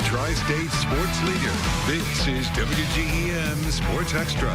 Tri-State sports leader. This is WGEM Sports Extra.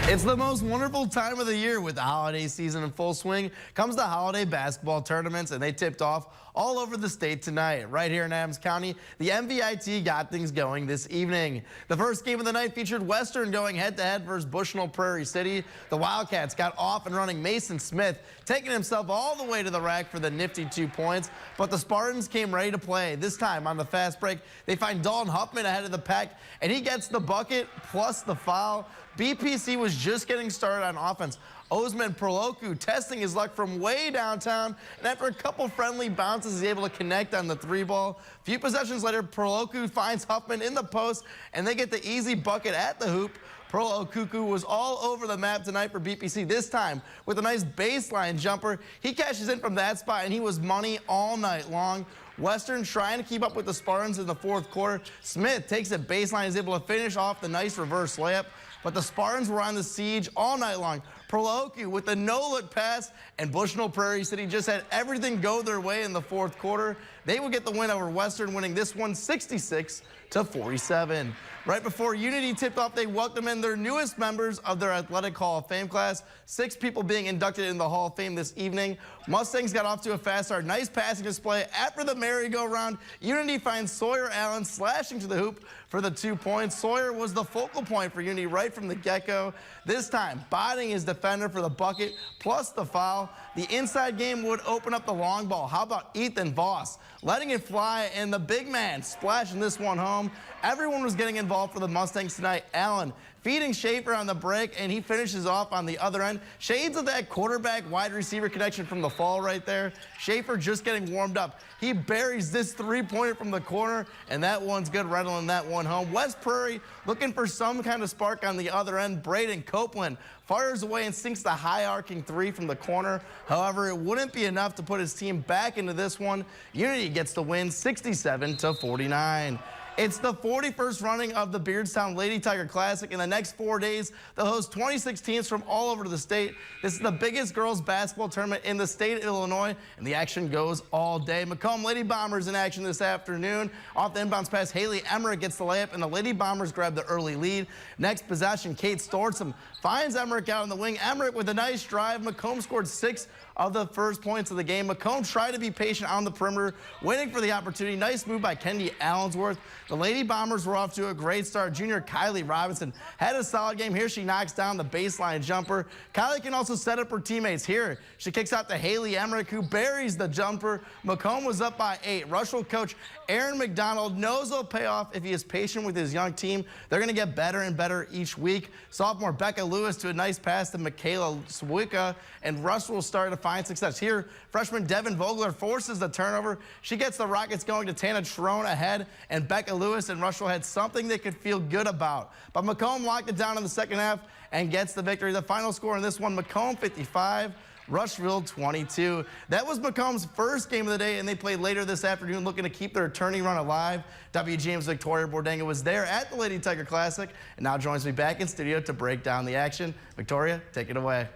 It's the most wonderful time of the year with the holiday season in full swing. Comes the holiday basketball tournaments, and they tipped off all over the state tonight. Right here in Adams County, the MVIT got things going this evening. The first game of the night featured Western going head-to-head versus Bushnell Prairie City. The Wildcats got off and running. Mason Smith taking himself all the way to the rack for the nifty 2 points, but the Spartans came ready to play. This time on the fast break, they find Dalton Huffman ahead of the pack, and he gets the bucket plus the foul. BPC was just getting started on offense. Osman Perloku testing his luck from way downtown, and after a couple friendly bounces, he's able to connect on the 3-ball. A few possessions later, Perloku finds Huffman in the post, and they get the easy bucket at the hoop. Perloku was all over the map tonight for BPC, this time with a nice baseline jumper. He cashes in from that spot, and he was money all night long. Western trying to keep up with the Spartans in the fourth quarter. Smith takes it baseline, is able to finish off the nice reverse layup, but the Spartans were on the siege all night long. Perloku with the no-look pass, and Bushnell Prairie City just had everything go their way in the fourth quarter. They would get the win over Western, winning this one 66-47. Right before Unity tipped off, they welcomed in their newest members of their Athletic Hall of Fame class. 6 people being inducted in the Hall of Fame this evening. Mustangs got off to a fast start. Nice passing display after the merry-go-round. Unity finds Sawyer Allen slashing to the hoop for the 2 points. Sawyer was the focal point for Unity right from the get-go. This time, botting his defender for the bucket plus the foul. The inside game would open up the long ball. How about Ethan Voss letting it fly, and the big man splashing this one home. Everyone was getting involved for the Mustangs tonight. Allen feeding Schaefer on the break, and he finishes off on the other end. Shades of that quarterback wide receiver connection from the fall right there. Schaefer just getting warmed up. He buries this 3-pointer from the corner, and that one's good, rattling that one home. West Prairie looking for some kind of spark on the other end. Braden Copeland fires away and sinks the high arcing 3 from the corner. However, it wouldn't be enough to put his team back into this one. Unity gets the win 67-49. It's the 41st running of the Beardstown Lady Tiger Classic. In the next 4 days, they'll host 26 teams from all over the state. This is the biggest girls basketball tournament in the state of Illinois, and the action goes all day. Macomb Lady Bombers in action this afternoon. Off the inbounds pass, Haley Emmerich gets the layup, and the Lady Bombers grab the early lead. Next possession, Kate Stortzum finds Emmerich out on the wing. Emmerich with a nice drive. Macomb scored 6 of the first points of the game. Macomb tried to be patient on the perimeter, waiting for the opportunity. Nice move by Kendi Allensworth. The Lady Bombers were off to a great start. Junior Kylie Robinson had a solid game. Here she knocks down the baseline jumper. Kylie can also set up her teammates. Here she kicks out to Haley Emmerich, who buries the jumper. Macomb was up by 8. Rushville coach Aaron McDonald knows it'll pay off if he is patient with his young team. They're going to get better and better each week. Sophomore Becca Lewis to a nice pass to Michaela Swicka, and Rushville started to find success. Here, freshman Devin Vogler forces the turnover. She gets the Rockets going to Tana Trone ahead, and Becca Lewis and Rushville had something they could feel good about. But Macomb locked it down in the second half and gets the victory. The final score in this one, Macomb 55, Rushville 22. That was Macomb's first game of the day, and they play later this afternoon looking to keep their tourney run alive. WGEM's Victoria Bordenga was there at the Lady Tiger Classic and now joins me back in studio to break down the action. Victoria, take it away.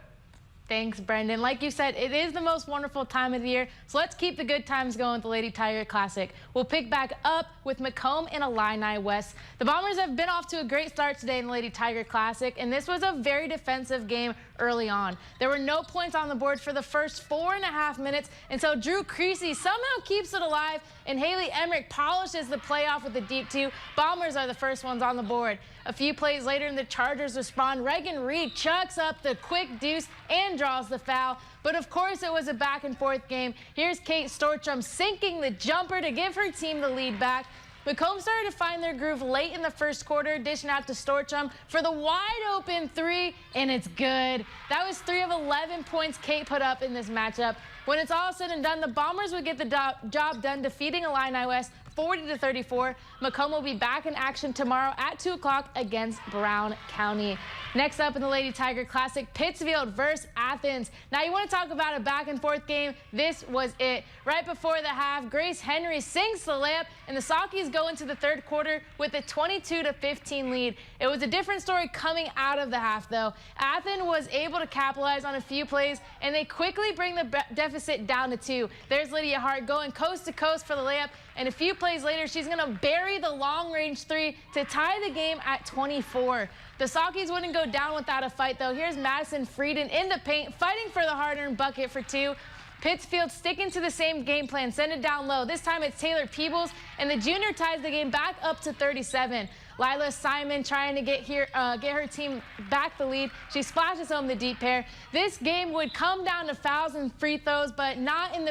Thanks, Brendan. Like you said, it is the most wonderful time of the year, so let's keep the good times going with the Lady Tiger Classic. We'll pick back up with Macomb and Illini West. The Bombers have been off to a great start today in the Lady Tiger Classic, and this was a very defensive game early on. There were no points on the board for the first 4.5 minutes until Drew Creasy somehow keeps it alive, and Haley Emmerich polishes the playoff with the deep 2. Bombers are the first ones on the board. A few plays later, and the Chargers respond. Reagan Reed chucks up the quick deuce and draws the foul. But of course, it was a back-and-forth game. Here's Kate Storchum sinking the jumper to give her team the lead back. Macomb started to find their groove late in the first quarter, dishing out to Storchum for the wide-open 3, and it's good. That was 3 of 11 points Kate put up in this matchup. When it's all said and done, the Bombers would get the job done, defeating Illini West 40-34. Macomb will be back in action tomorrow at 2 o'clock against Brown County. Next up in the Lady Tiger Classic, Pittsfield versus Athens. Now you want to talk about a back-and-forth game? This was it. Right before the half, Grace Henry sinks the layup, and the Saukees go into the third quarter with a 22-15 lead. It was a different story coming out of the half, though. Athens was able to capitalize on a few plays, and they quickly bring the deficit down to 2. There's Lydia Hart going coast to coast for the layup, and a few plays later, she's going to bury the long-range three to tie the game at 24. The Saukeys wouldn't go down without a fight, though. Here's Madison Frieden in the paint, fighting for the hard-earned bucket for two. Pittsfield sticking to the same game plan, send it down low. This time it's Taylor Peebles, and the junior ties the game back up to 37. Lila Simon trying to get her team back the lead. She splashes home the deep pair. This game would come down to fouls and free throws, but not in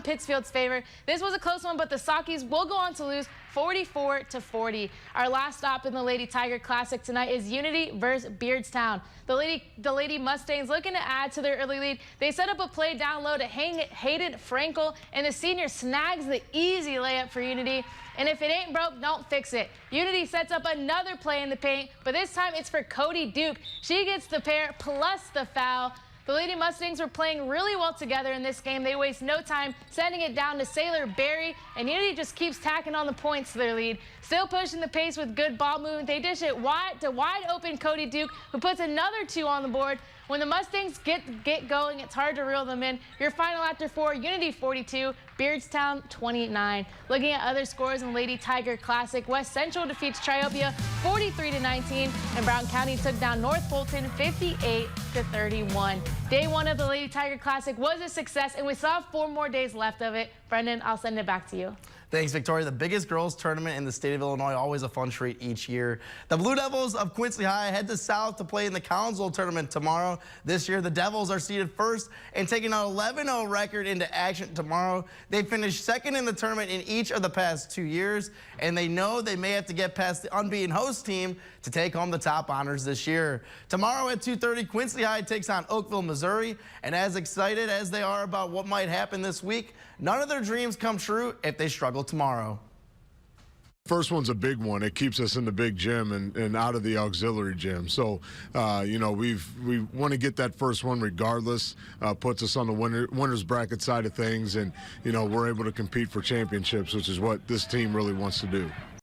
Pittsfield's favor. This was a close one, but the Saukeys will go on to lose 44-40. Our last stop in the Lady Tiger Classic tonight is Unity versus Beardstown. The Lady Mustangs looking to add to their early lead. They set up a play down low to Hayden Frankel, and the senior snags the easy layup for Unity. And if it ain't broke, don't fix it. Unity sets up another play in the paint, but this time it's for Cody Duke. She gets the pair plus the foul. The Lady Mustangs were playing really well together in this game. They waste no time sending it down to Sailor Berry, and Unity just keeps tacking on the points to their lead. Still pushing the pace with good ball movement. They dish it wide to wide open Cody Duke, who puts another two on the board. When the Mustangs get going, it's hard to reel them in. Your final after 4, Unity 42, Beardstown 29. Looking at other scores in Lady Tiger Classic, West Central defeats Triopia 43-19, and Brown County took down North Fulton 58-31. Day 1 of the Lady Tiger Classic was a success, and we still have 4 more days left of it. Brendan, I'll send it back to you. Thanks, Victoria. The biggest girls tournament in the state of Illinois, always a fun treat each year. The Blue Devils of Quincy High head to South to play in the Collinsville tournament tomorrow. This year, the Devils are seeded first and taking an 11-0 record into action tomorrow. They finished second in the tournament in each of the past 2 years, and they know they may have to get past the unbeaten host team to take home the top honors this year. Tomorrow at 2:30, Quincy High takes on Oakville, Missouri, and as excited as they are about what might happen this week, none of their dreams come true if they struggle tomorrow. First one's a big one. It keeps us in the big gym and out of the auxiliary gym. So, you know, we want to get that first one regardless. Puts us on the winner's bracket side of things, and, you know, we're able to compete for championships, which is what this team really wants to do.